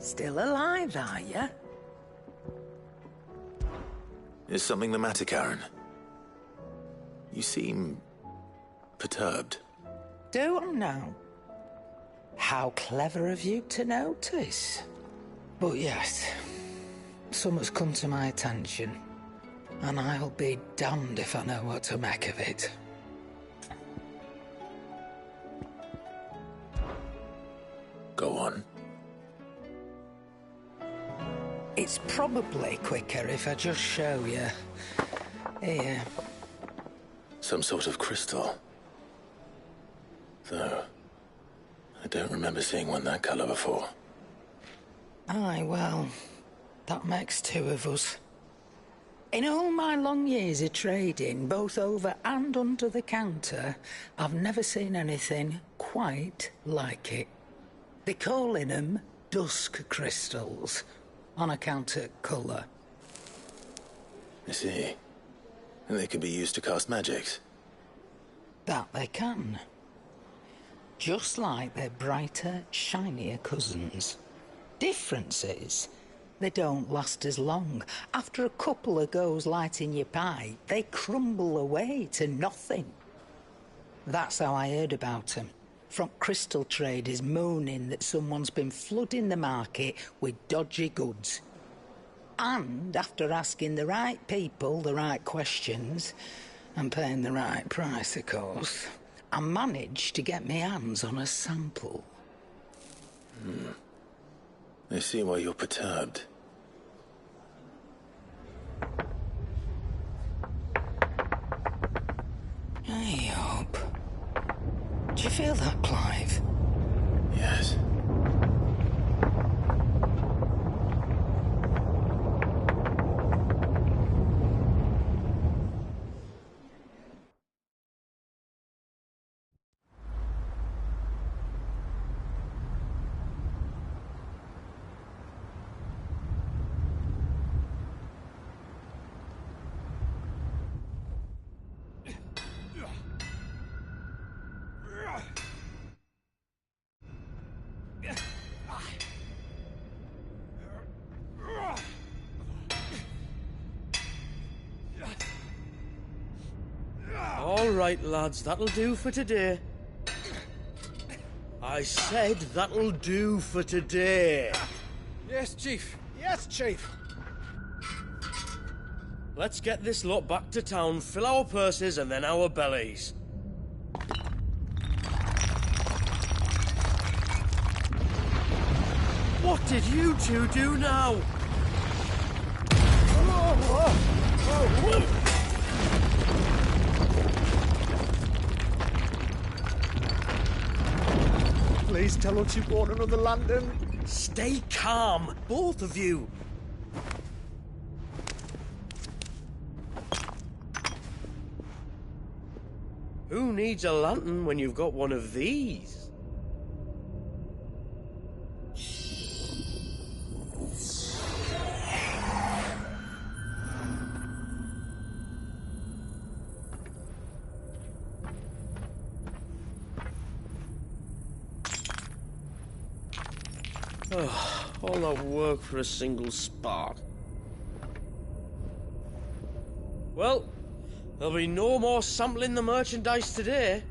Still alive, are you? Is something the matter, Karen? You seem perturbed. Don't know. How clever of you to notice. But yes, something's come to my attention, and I'll be damned if I know what to make of it. Go on. It's probably quicker if I just show you. Here. Some sort of crystal. Though, I don't remember seeing one that colour before. Aye, well, that makes two of us. In all my long years of trading, both over and under the counter, I've never seen anything quite like it. They're calling them dusk crystals, on account of colour. I see. And they can be used to cast magics. That they can. Just like their brighter, shinier cousins. Difference is, they don't last as long. After a couple of goes lighting your pipe, they crumble away to nothing. That's how I heard about them. From crystal traders moaning that someone's been flooding the market with dodgy goods. And after asking the right people the right questions, and paying the right price, of course, I managed to get my hands on a sample. I see why you're perturbed. Hey, Hope. Do you feel that, Clive? Yes. All right, lads, that'll do for today. I said that'll do for today. Yes, Chief. Yes, Chief. Let's get this lot back to town, fill our purses and then our bellies. What did you two do now? Please tell us you bought another lantern. Stay calm, both of you. Who needs a lantern when you've got one of these? Oh, all that work for a single spark. Well, there'll be no more sampling the merchandise today.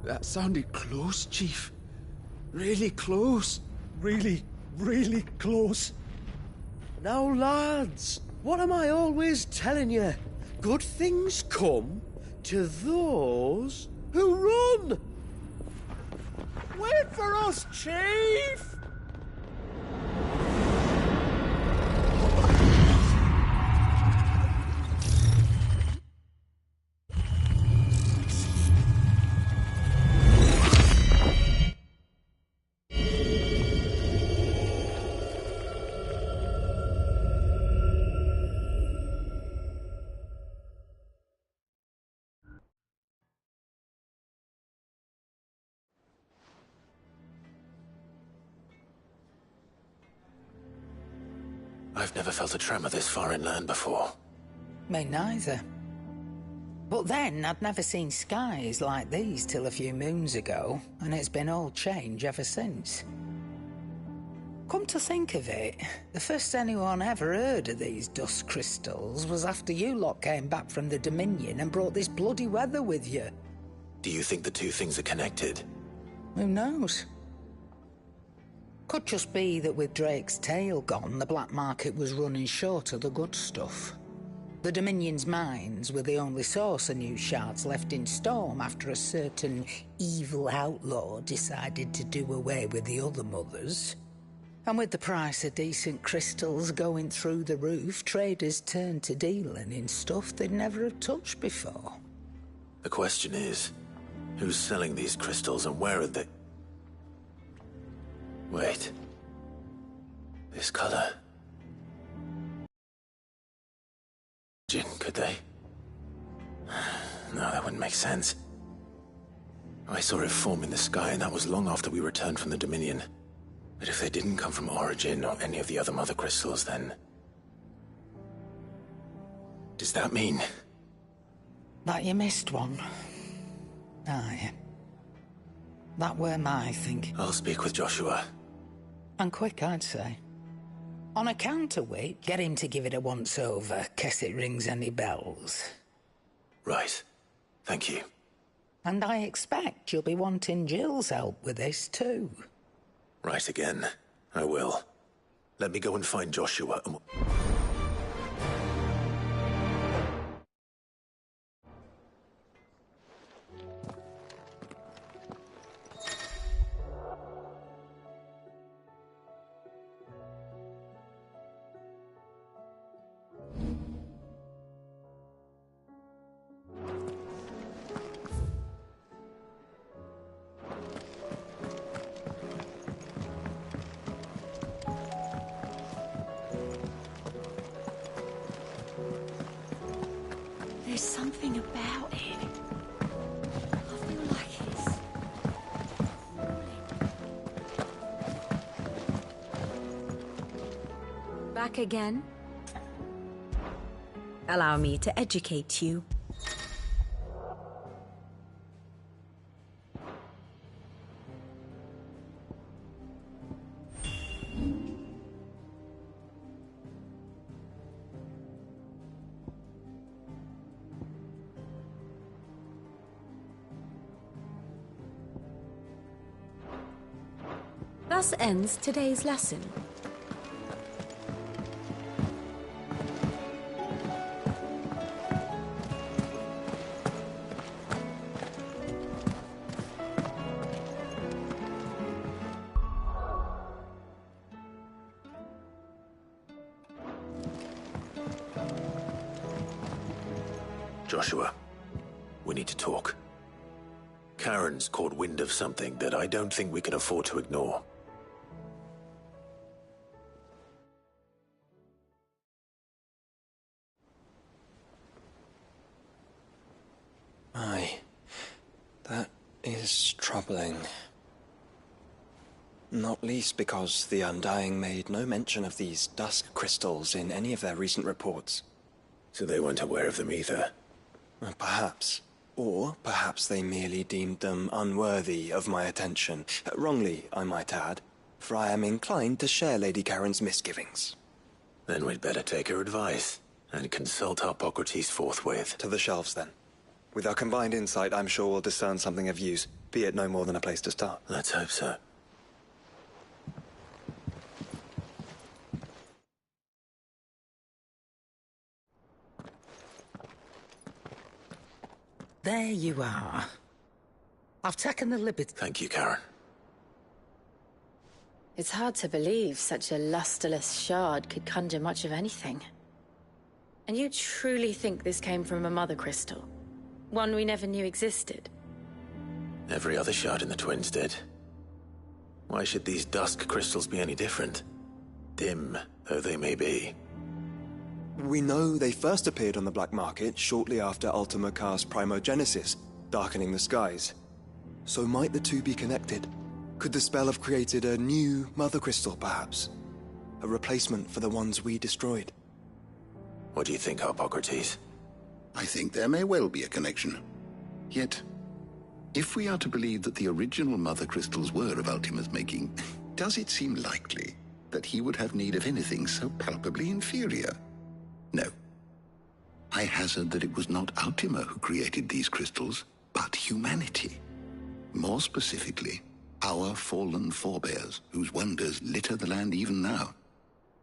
That sounded close, Chief. Really close. Really, really close. Now, lads, what am I always telling you? Good things come to those who run. Wait for us, Chief! I've never felt a tremor this far inland before. Me neither. But then I'd never seen skies like these till a few moons ago, and it's been all change ever since. Come to think of it, the first anyone ever heard of these dust crystals was after you lot came back from the Dominion and brought this bloody weather with you. Do you think the two things are connected? Who knows? Could just be that with Drake's tail gone, the black market was running short of the good stuff. The Dominion's mines were the only source of new shards left in Storm after a certain evil outlaw decided to do away with the other mothers. And with the price of decent crystals going through the roof, traders turned to dealing in stuff they'd never have touched before. The question is, who's selling these crystals and where are they? Wait. This color. Could they? No, that wouldn't make sense. I saw it form in the sky, and that was long after we returned from the Dominion. But if they didn't come from Origin or any of the other mother crystals, then... does that mean... that you missed one? Aye. That were my think. I'll speak with Joshua. And quick, I'd say. On account of which, get him to give it a once-over, case it rings any bells. Right. Thank you. And I expect you'll be wanting Jill's help with this, too. Right again. I will. Let me go and find Joshua and... There's something about it. I feel like it's... Back again? Allow me to educate you. Thus ends today's lesson. Joshua, we need to talk. Karen's caught wind of something that I don't think we can afford to ignore. Aye, that is troubling. Not least because the Undying made no mention of these dusk crystals in any of their recent reports. So they weren't aware of them either. Perhaps. Or perhaps they merely deemed them unworthy of my attention. Wrongly, I might add, for I am inclined to share Lady Karen's misgivings. Then we'd better take her advice and consult Hippocrates forthwith. To the shelves, then. With our combined insight, I'm sure we'll discern something of use, be it no more than a place to start. Let's hope so. There you are. I've taken the liberty... Thank you, Karen. It's hard to believe such a lusterless shard could conjure much of anything. And you truly think this came from a mother crystal? One we never knew existed? Every other shard in the Twins did. Why should these dusk crystals be any different? Dim though they may be. We know they first appeared on the black market shortly after Ultima Car's primogenesis, darkening the skies. So might the two be connected? Could the spell have created a new mother crystal, perhaps? A replacement for the ones we destroyed? What do you think, Hippocrates? I think there may well be a connection. Yet, if we are to believe that the original Mother Crystals were of Ultima's making, does it seem likely that he would have need of anything so palpably inferior? No. I hazard that it was not Ultima who created these crystals, but humanity. More specifically, our fallen forebears, whose wonders litter the land even now.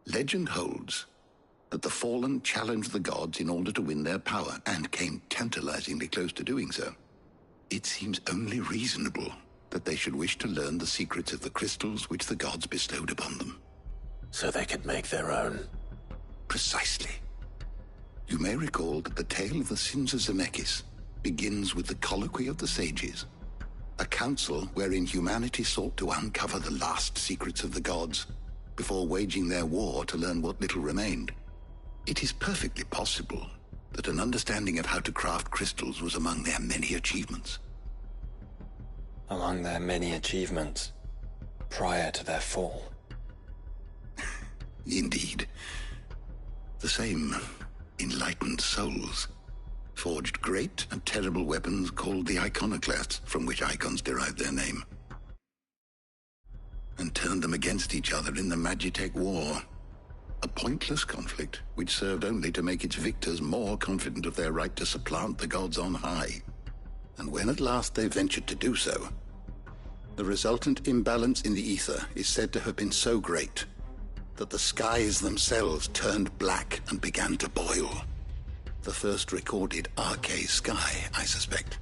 Legend holds that the fallen challenged the gods in order to win their power, and came tantalizingly close to doing so. It seems only reasonable that they should wish to learn the secrets of the crystals which the gods bestowed upon them. So they could make their own. Precisely. You may recall that the tale of the sins of Zemeckis begins with the Colloquy of the Sages, a council wherein humanity sought to uncover the last secrets of the gods before waging their war to learn what little remained. It is perfectly possible that an understanding of how to craft crystals was among their many achievements. Among their many achievements, prior to their fall. Indeed. The same enlightened souls forged great and terrible weapons called the iconoclasts, from which icons derived their name, and turned them against each other in the Magitech War. A pointless conflict which served only to make its victors more confident of their right to supplant the gods on high. And when at last they ventured to do so, the resultant imbalance in the ether is said to have been so great that the skies themselves turned black and began to boil. The first recorded Arcade sky, I suspect.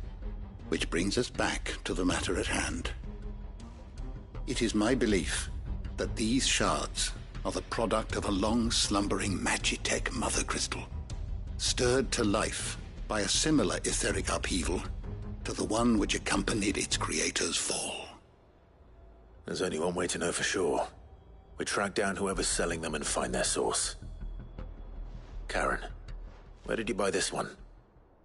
Which brings us back to the matter at hand. It is my belief that these shards are the product of a long-slumbering Magitech mother crystal, stirred to life by a similar etheric upheaval to the one which accompanied its creator's fall. There's only one way to know for sure. We track down whoever's selling them and find their source. Karen, where did you buy this one?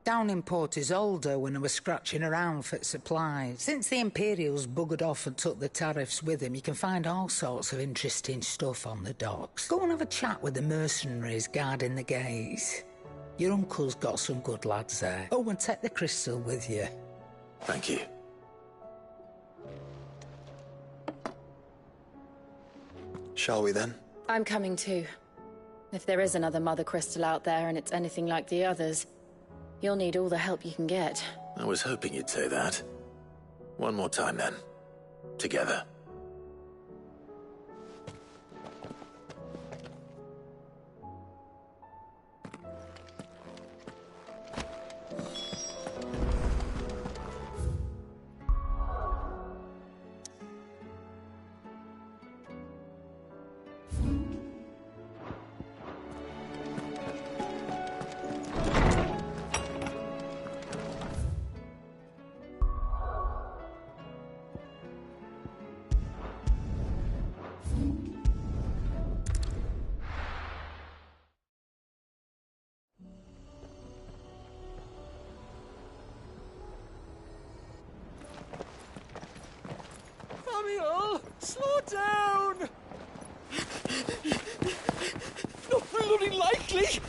Down in Port Isolde when I was scratching around for supplies. Since the Imperials buggered off and took the tariffs with them, you can find all sorts of interesting stuff on the docks. Go and have a chat with the mercenaries guarding the gates. Your uncle's got some good lads there. Oh, and take the crystal with you. Thank you. Shall we then? I'm coming too. If there is another Mother Crystal out there and it's anything like the others, you'll need all the help you can get. I was hoping you'd say that. One more time then. Together. Samuel, slow down! Not bloody likely!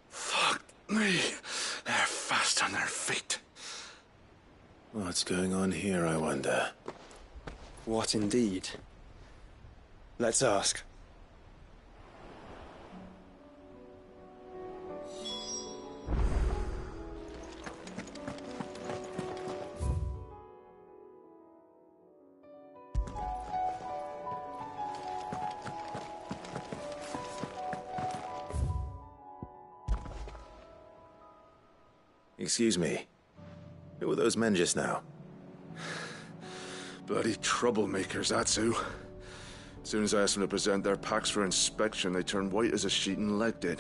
Fuck me. They're fast on their feet. What's going on here, I wonder? What indeed? Let's ask. Excuse me. Who were those men just now? Bloody troublemakers, that's who. As soon as I asked them to present their packs for inspection, they turned white as a sheet and legged it.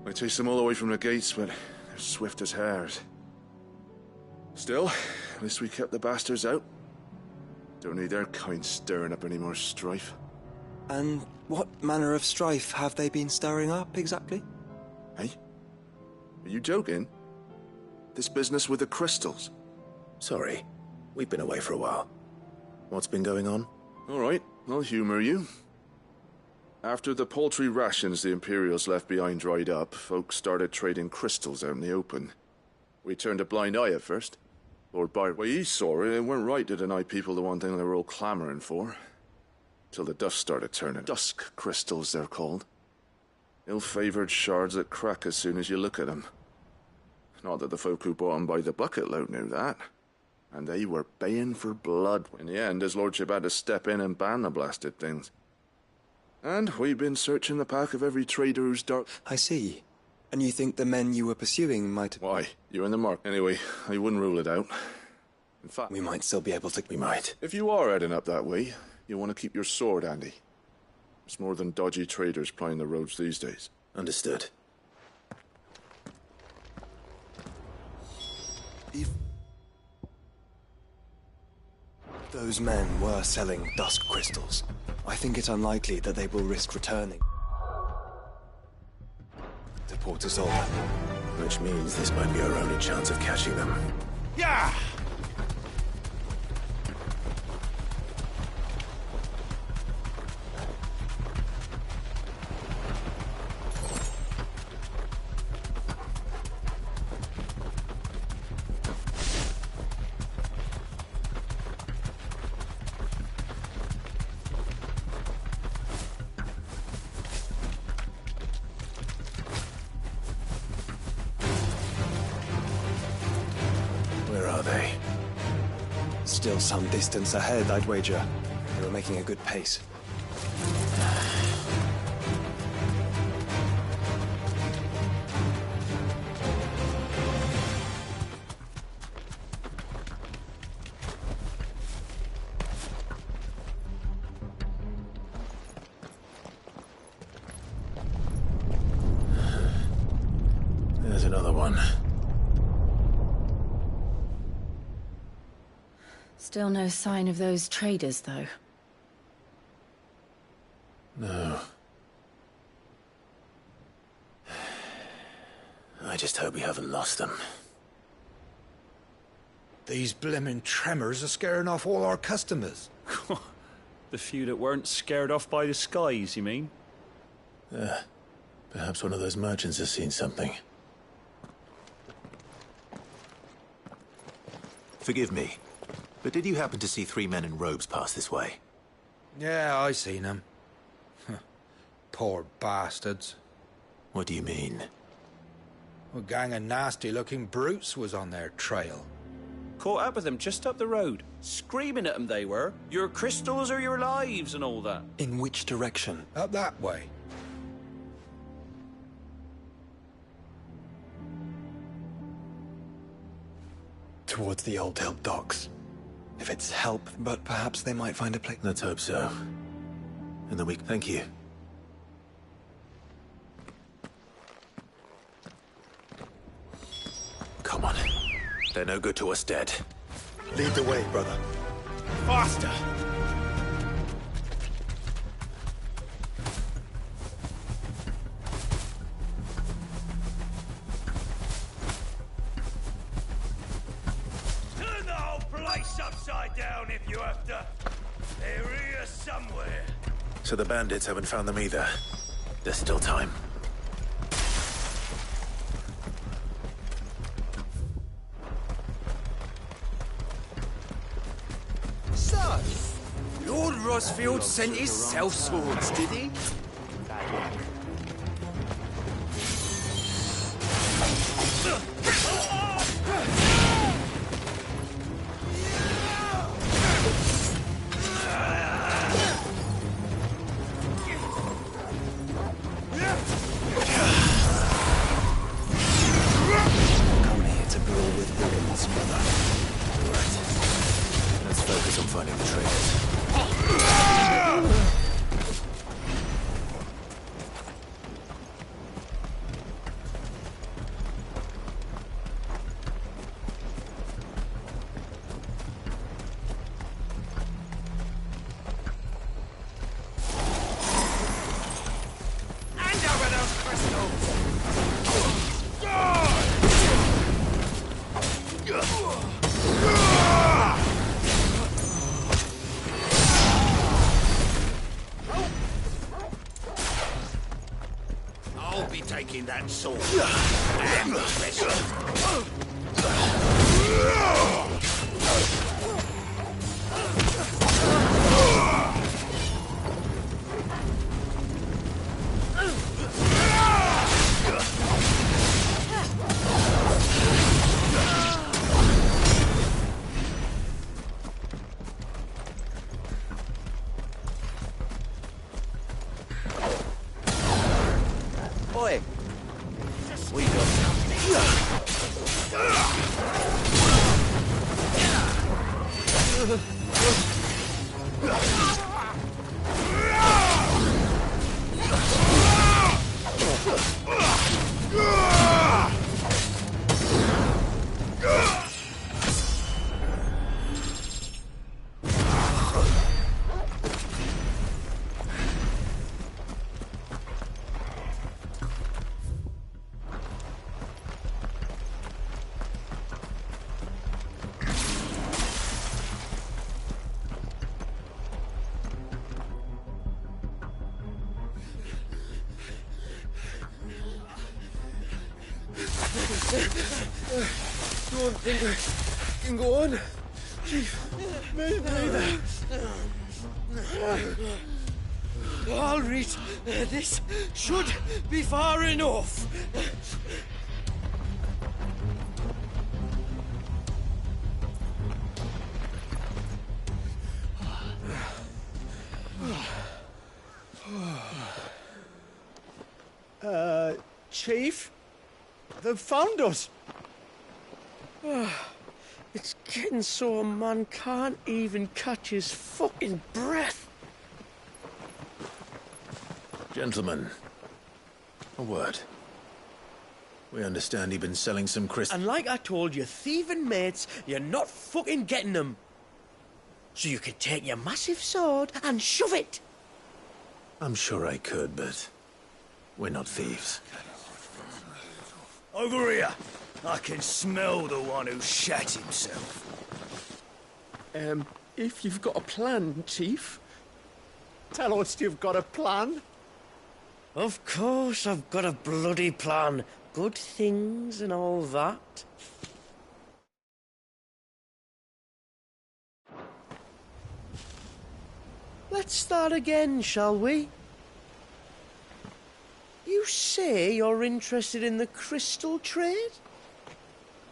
I chased them all the way from the gates, but they're swift as hares. Still, at least we kept the bastards out. Don't need their kind stirring up any more strife. And what manner of strife have they been stirring up, exactly? Hey? Are you joking? This business with the crystals? Sorry, we've been away for a while. What's been going on? All right, I'll humor you. After the paltry rations the Imperials left behind dried up, folks started trading crystals out in the open. We turned a blind eye at first. Lord Byron, when he saw it, it weren't right to deny people the one thing they were all clamoring for. Till the dust started turning. Dusk crystals, they're called. Ill-favored shards that crack as soon as you look at them. Not that the folk who bought them by the bucket load knew that. And they were baying for blood. In the end, his lordship had to step in and ban the blasted things. And we've been searching the pack of every trader who's dark... I see. And you think the men you were pursuing might... Why? You're in the mark. Anyway, I wouldn't rule it out. In fact... We might still be able to... We might. If you are heading up that way, you'll want to keep your sword handy. It's more than dodgy traders plying the roads these days. Understood. If those men were selling dusk crystals, I think it's unlikely that they will risk returning to Port Isolde. Which means this might be our only chance of catching them. Yeah! Still some distance ahead, I'd wager. They were making a good pace. There's another one. Still no sign of those traders, though. No. I just hope we haven't lost them. These blimmin' tremors are scaring off all our customers. The few that weren't scared off by the skies, you mean? Perhaps one of those merchants has seen something. Forgive me, but did you happen to see 3 men in robes pass this way? Yeah, I seen them. Poor bastards. What do you mean? A gang of nasty-looking brutes was on their trail. Caught up with them just up the road. Screaming at them they were. Your crystals or your lives and all that. In which direction? Up that way. Towards the Old Hill docks. If it's help, but perhaps they might find a place. Let's hope so. And then we... Thank you. Come on. They're no good to us dead. Lead the way, brother. Faster! Turn the whole place upside down if you have to. They're here somewhere. So the bandits haven't found them either. There's still time. So, Lord Rosfield sent his sellswords, did he? Come here to brawl with brigands, brother. Let's focus on finding the traitors. Hand over those crystals! be taking that sword. And the pistol. Oi! We got don't think I can go on. Chief, maybe. All right, this should be far enough. Chief? They've found us. It's getting so a man can't even catch his fucking breath. Gentlemen, a word. We understand you've been selling some crystals. And like I told your thieving mates, you're not fucking getting them. So you could take your massive sword and shove it. I'm sure I could, but we're not thieves. Over here. I can smell the one who shat himself. If you've got a plan, Chief. Tell us you've got a plan. Of course I've got a bloody plan. Good things and all that. Let's start again, shall we? You say you're interested in the crystal trade?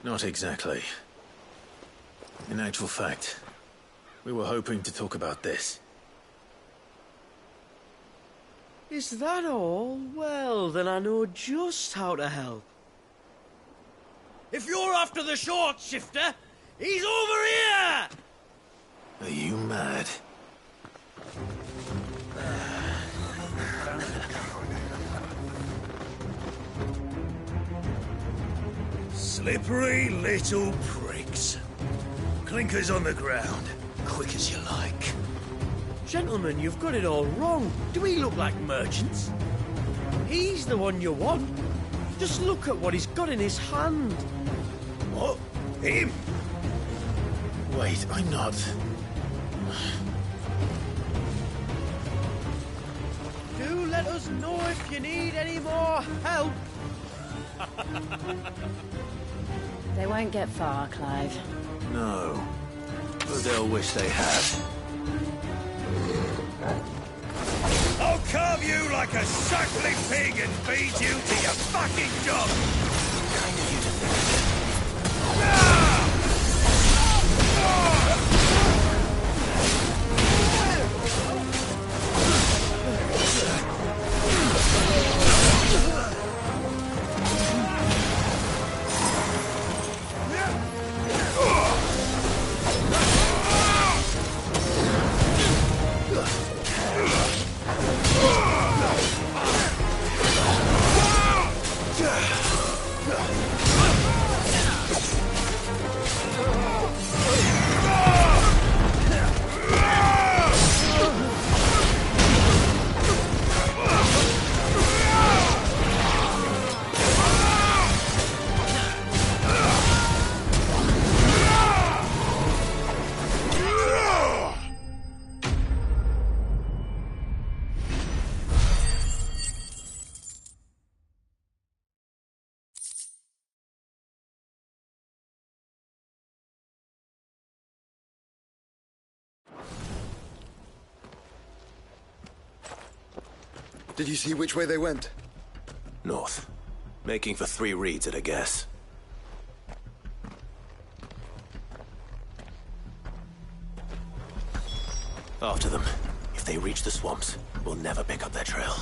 Not exactly. In actual fact, we were hoping to talk about this. Is that all? Well, then I know just how to help. If you're after the short shifter, he's over here! Are you mad? Slippery little pricks. Clinkers on the ground, quick as you like. Gentlemen, you've got it all wrong. Do we look like merchants? He's the one you want. Just look at what he's got in his hand. What? Him? Wait, I'm not. Do let us know if you need any more help. They won't get far, Clive. No. But they'll wish they had. I'll carve you like a suckling pig and feed you to your fucking job! Kind of you to think. Did you see which way they went? North. Making for 3 reeds at a guess. After them. If they reach the swamps, we'll never pick up their trail.